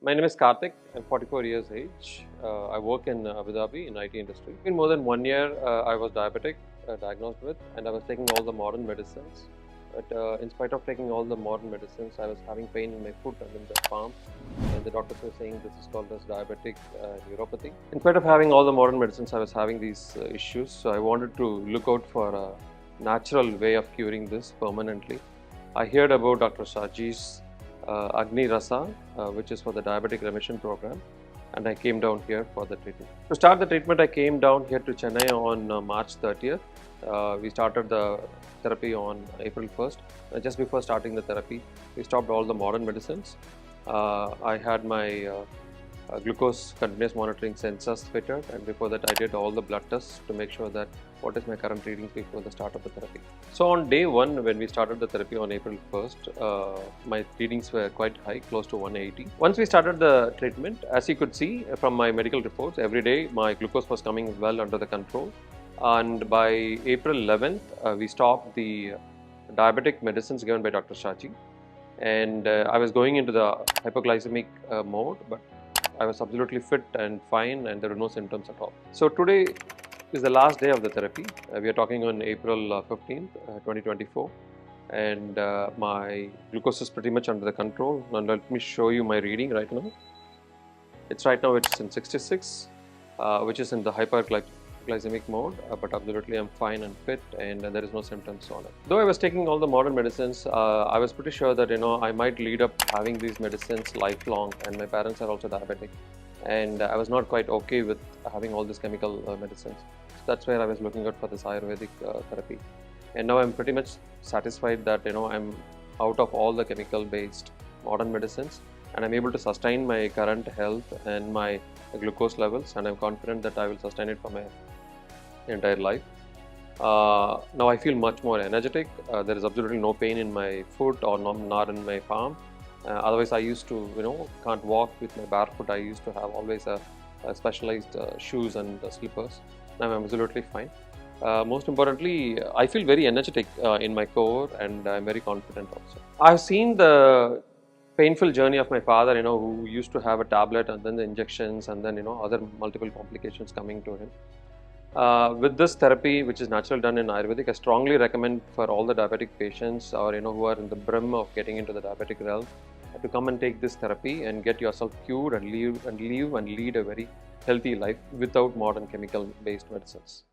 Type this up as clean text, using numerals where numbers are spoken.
My name is Karthik. I'm 44 years age. I work in Abu Dhabi in IT industry. In more than 1 year, I was diabetic, diagnosed with, and I was taking all the modern medicines. But in spite of taking all the modern medicines, I was having pain in my foot and in the palm. And the doctors were saying this is called as diabetic neuropathy. In spite of having all the modern medicines, I was having these issues. So I wanted to look out for a natural way of curing this permanently. I heard about Dr.E.Shaji's Agnirasa, which is for the Diabetic Remission program, and I came down here for the treatment. To start the treatment, I came down here to Chennai on March 30th. We started the therapy on April 1st. Just before starting the therapy, we stopped all the modern medicines. I had my glucose continuous monitoring sensors fitted, and before that I did all the blood tests to make sure that what is my current readings before the start of the therapy. So on day 1, when we started the therapy on April 1st, my readings were quite high, close to 180. Once we started the treatment, as you could see from my medical reports, every day my glucose was coming well under the control, and by April 11th we stopped the diabetic medicines given by Dr.E.Shaji, and I was going into the hypoglycemic mode, but I was absolutely fit and fine, and there were no symptoms at all. So today is the last day of the therapy. We are talking on April 15th, 2024, and my glucose is pretty much under the control. Now let me show you my reading right now. It's in 66, which is in the hyperglycemic mode, but absolutely I'm fine and fit, and there is no symptoms on it. Though I was taking all the modern medicines, I was pretty sure that I might lead up having these medicines lifelong, and my parents are also diabetic, and I was not quite okay with having all these chemical medicines. So that's where I was looking out for this Ayurvedic therapy, and now I'm pretty much satisfied that I'm out of all the chemical based modern medicines, and I'm able to sustain my current health and my glucose levels, and I'm confident that I will sustain it for my entire life. Now I feel much more energetic. There is absolutely no pain in my foot or nor in my palm. Otherwise, I used to, can't walk with my barefoot. I used to have always a specialized shoes and slippers. Now I'm absolutely fine. Most importantly, I feel very energetic in my core, and I'm very confident also. I've seen the painful journey of my father, who used to have a tablet and then the injections and then, other multiple complications coming to him. With this therapy, which is natural done in Ayurvedic, I strongly recommend for all the diabetic patients or who are in the brim of getting into the diabetic realm to come and take this therapy and get yourself cured and lead a very healthy life without modern chemical based medicines.